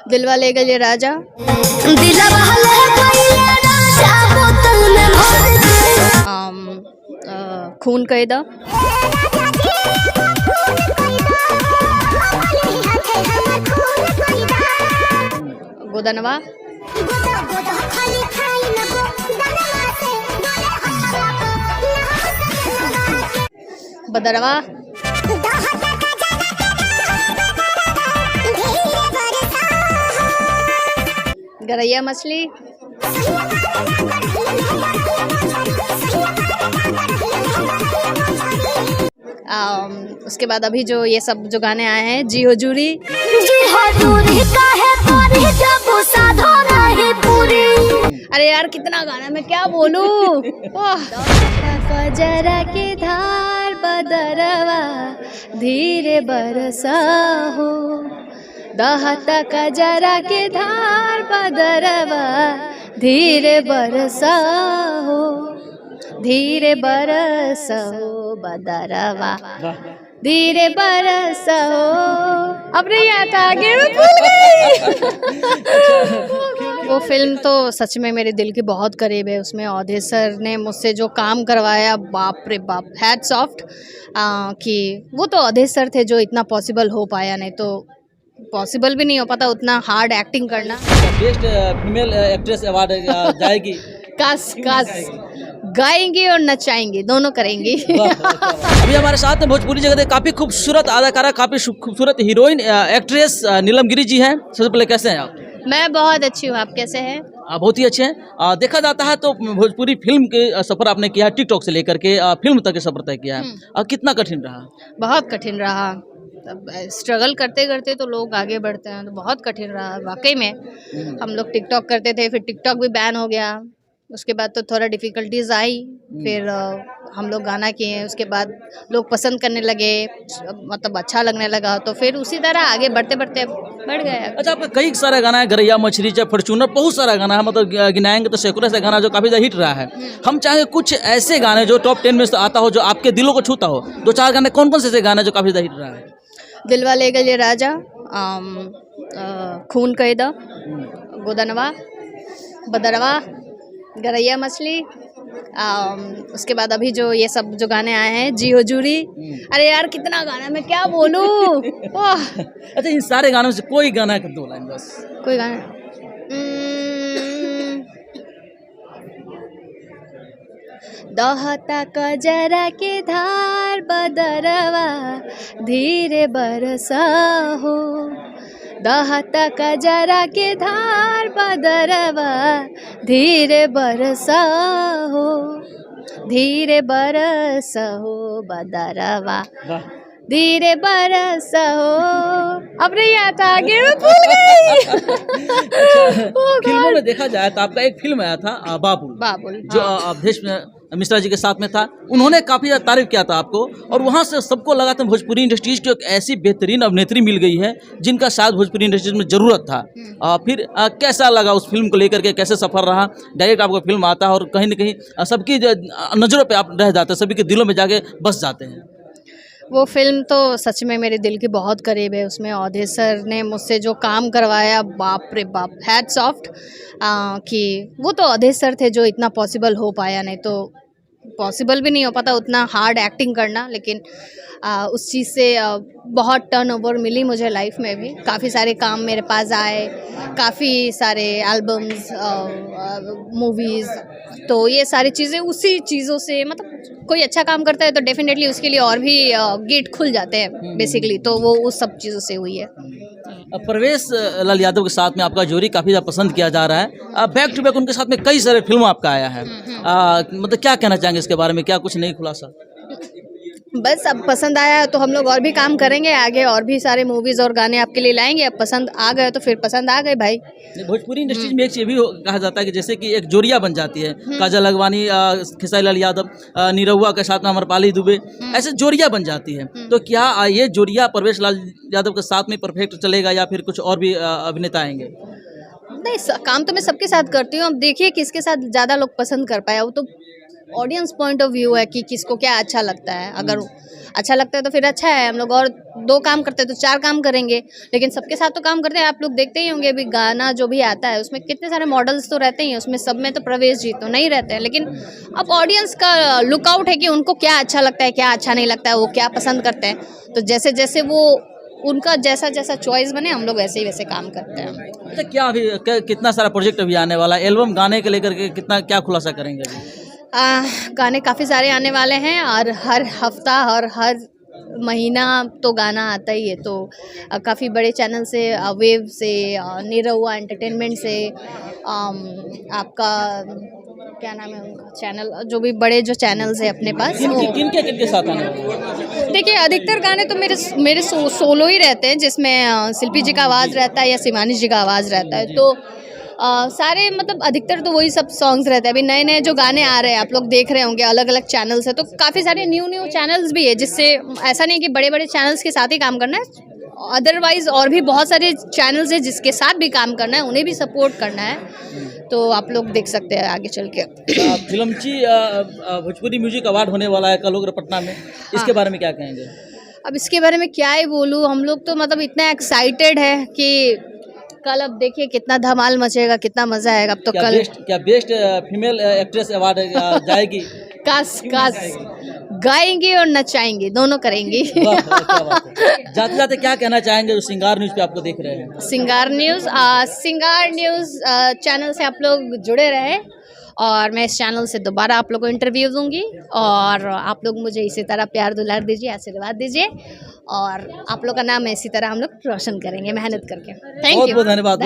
दिलवाले गले राजा। खून कैदा। गोदनवा। बदरवा। गरैया मछली। उसके बाद अभी जो ये सब जो गाने आए हैं, जी हजूरी। अरे यार कितना गाना, मैं क्या बोलूं। जरा के धार बदरवा धीरे बरसा हो, दहता का जरा के धार बदरवा धीरे बरसा हो, धीरे बरसा हो बदरवा धीरे बरसा हो। अब नहीं आता, आगे मैं भूल गई। वो फिल्म तो सच में मेरे दिल के बहुत करीब है। उसमें अवधेश सर ने मुझसे जो काम करवाया, बाप रे बाप, हैट्स ऑफ। कि वो तो अवधेश सर थे जो इतना पॉसिबल हो पाया, नहीं तो पॉसिबल भी नहीं हो पाता उतना हार्ड एक्टिंग करना। बेस्ट फीमेल एक्ट्रेस अवार्ड जाएगी। काश गाएंगी और नचाएंगी, दोनों करेंगी। अभी हमारे साथ में भोजपुरी जगत में काफी खूबसूरत अदाकारा, काफी खूबसूरत हीरोइन एक्ट्रेस नीलम गिरी जी हैं। सबसे पहले कैसे हैं आप? मैं बहुत अच्छी हूँ, आप कैसे हैं? बहुत ही अच्छे हैं। देखा जाता है तो भोजपुरी फिल्म के सफर आपने किया, टिकटॉक से लेकर के फिल्म तक के सफर तय किया है। कितना कठिन रहा? बहुत कठिन रहा। स्ट्रगल करते करते तो लोग आगे बढ़ते हैं, तो बहुत कठिन रहा वाकई में। हम लोग टिकटॉक करते थे, फिर टिकटॉक भी बैन हो गया। उसके बाद तो थोड़ा डिफ़िकल्टीज आई, फिर हम लोग गाना किए, उसके बाद लोग पसंद करने लगे, मतलब अच्छा लगने लगा, तो फिर उसी तरह आगे बढ़ते बढ़ते बढ़ गए। अच्छा, आपका कई सारा गाना है, गरैया मछली, चाहे फॉर्च्यूनर, बहुत सारा गाना है, मतलब गिनाएंगे तो सैकड़ों से गाना जो काफ़ी ज़्यादा हिट रहा है। हम चाहेंगे कुछ ऐसे गाने जो टॉप 10 में से आता हो, जो आपके दिलों को छूता हो। दो चार गाने कौन कौन से ऐसे गाने जो काफ़ी ज़्यादा हिट रहा है? दिलवाले गले राजा, खून कैदा, गोदनवा, बदरवा, गरैया मछली। उसके बाद अभी जो ये सब जो गाने आए हैं, जी हजूरी। अरे यार कितना गाना, मैं क्या बोलूं। अच्छा, इन सारे गानों से कोई गाना का 2 लाइन बस। कोई गाना दहता का जरा के धार बदरवा धीरे बरसा हो, दहता का जरा के धार बदरवा धीरे बरसा हो, धीरे बरसा हो बदरवा धीरे बरसा हो। अब नहीं आता, आगे मैं भूल गई। फिल्मों में देखा जाए तो आपका एक फिल्म आया था बाबुल, जो अवधेश मिश्रा जी के साथ में था। उन्होंने काफ़ी ज़्यादा तारीफ किया था आपको, और वहाँ से सबको लगा था भोजपुरी इंडस्ट्रीज की एक ऐसी बेहतरीन अभिनेत्री मिल गई है जिनका शायद भोजपुरी इंडस्ट्रीज में ज़रूरत था। फिर कैसा लगा उस फिल्म को लेकर के, कैसे सफ़र रहा? डायरेक्ट आपको फिल्म आता है और कहीं ना कहीं सबकी नज़रों पर आप रह जाते हैं, सभी के दिलों में जाके बस जाते हैं। वो फिल्म तो सच में मेरे दिल के बहुत करीब है। उसमें अवधेश सर ने मुझसे जो काम करवाया, बाप रे बाप, हैट्स ऑफ। कि वो तो अवधेश सर थे जो इतना पॉसिबल हो पाया, नहीं तो पॉसिबल भी नहीं हो पाता उतना हार्ड एक्टिंग करना। लेकिन उस चीज़ से बहुत टर्नओवर मिली मुझे लाइफ में भी। काफ़ी सारे काम मेरे पास आए, काफ़ी सारे एल्बम्स, मूवीज़, तो ये सारी चीज़ें उसी चीज़ों से, मतलब कोई अच्छा काम करता है तो डेफिनेटली उसके लिए और भी गेट खुल जाते हैं बेसिकली, तो वो उस सब चीज़ों से हुई है। परवेश लाल यादव के साथ में आपका जोड़ी काफ़ी ज़्यादा पसंद किया जा रहा है। बैक टू बैक उनके साथ में कई सारे फिल्म आपका आया है। मतलब क्या कहना चाहेंगे इसके बारे में, क्या कुछ नहीं खुलासा? बस अब पसंद आया तो हम लोग और भी काम करेंगे आगे, और भी सारे मूवीज़ और गाने आपके लिए लाएंगे। अब पसंद आ गए तो फिर पसंद आ गए भाई। भोजपुरी इंडस्ट्रीज में एक चीज़ भी कहा जाता है कि जैसे कि एक जोड़िया बन जाती है, काजल अगवानी, खेसारी लाल यादव, निरहुआ के साथ में अमरपाली दुबे, ऐसे जोड़िया बन जाती है। तो क्या ये जोड़िया परवेश लाल यादव के साथ में परफेक्ट चलेगा, या फिर कुछ और भी अभिनेता आएंगे? नहीं, काम तो मैं सबके साथ करती हूँ। अब देखिए किसके साथ ज़्यादा लोग पसंद कर पाया, वो तो ऑडियंस पॉइंट ऑफ व्यू है कि किसको क्या अच्छा लगता है। अगर अच्छा लगता है तो फिर अच्छा है, हम लोग और 2 काम करते हैं तो 4 काम करेंगे, लेकिन सबके साथ तो काम करते हैं। आप लोग देखते ही होंगे अभी गाना जो भी आता है उसमें कितने सारे मॉडल्स तो रहते ही हैं, उसमें सब में तो प्रवेश जी तो नहीं रहते हैं, लेकिन अब ऑडियंस का लुकआउट है कि उनको क्या अच्छा लगता है, क्या अच्छा नहीं लगता है, वो क्या पसंद करते हैं। तो जैसे जैसे वो उनका जैसा जैसा चॉइस बने, हम लोग वैसे ही वैसे काम करते हैं। अच्छा, क्या अभी कितना सारा प्रोजेक्ट अभी आने वाला है, एल्बम गाने के लेकर के कितना क्या खुलासा करेंगे अभी? गाने काफ़ी सारे आने वाले हैं और हर हफ्ता और हर महीना तो गाना आता ही है। तो काफ़ी बड़े चैनल से, वेव से, निरहुआ एंटरटेनमेंट से, आपका क्या नाम है उनका चैनल, जो भी बड़े जो चैनल्स है अपने पास, किन के साथ आने वाला है? देखिए अधिकतर गाने तो मेरे सोलो ही रहते हैं, जिसमें शिल्पी जी का आवाज़ रहता है या शिवानी जी का आवाज़ रहता है। तो सारे मतलब अधिकतर तो वही सब सॉन्ग्स रहते हैं। अभी नए नए जो गाने आ रहे हैं आप लोग देख रहे होंगे, अलग अलग चैनल से, तो काफ़ी सारे न्यू चैनल्स भी है, जिससे ऐसा नहीं कि बड़े बड़े चैनल्स के साथ ही काम करना है, अदरवाइज और भी बहुत सारे चैनल्स हैं जिसके साथ भी काम करना है, उन्हें भी सपोर्ट करना है। तो आप लोग देख सकते हैं आगे चल के। फिल्मची भोजपुरी म्यूजिक अवार्ड होने वाला है कल होगा पटना में, इसके बारे में क्या कहेंगे? अब इसके बारे में क्या ही बोलूँ, हम लोग तो मतलब इतना एक्साइटेड है कि कल अब देखिए कितना धमाल मचेगा, कितना मजा आएगा। अब तो कल क्या बेस्ट फीमेल एक्ट्रेस अवार्ड जाएगी? कास गाएंगे और नचाएंगे, दोनों करेंगी। जाते जाते क्या कहना चाहेंगे जो सिंगार न्यूज पे आपको देख रहे हैं? सिंगार न्यूज़ चैनल से आप लोग जुड़े रहे, और मैं इस चैनल से दोबारा आप लोगों को इंटरव्यू दूंगी, और आप लोग मुझे इसी तरह प्यार दुलार दीजिए, आशीर्वाद दीजिए, और आप लोग का नाम इसी तरह हम लोग रोशन करेंगे मेहनत करके। थैंक यू, बहुत धन्यवाद।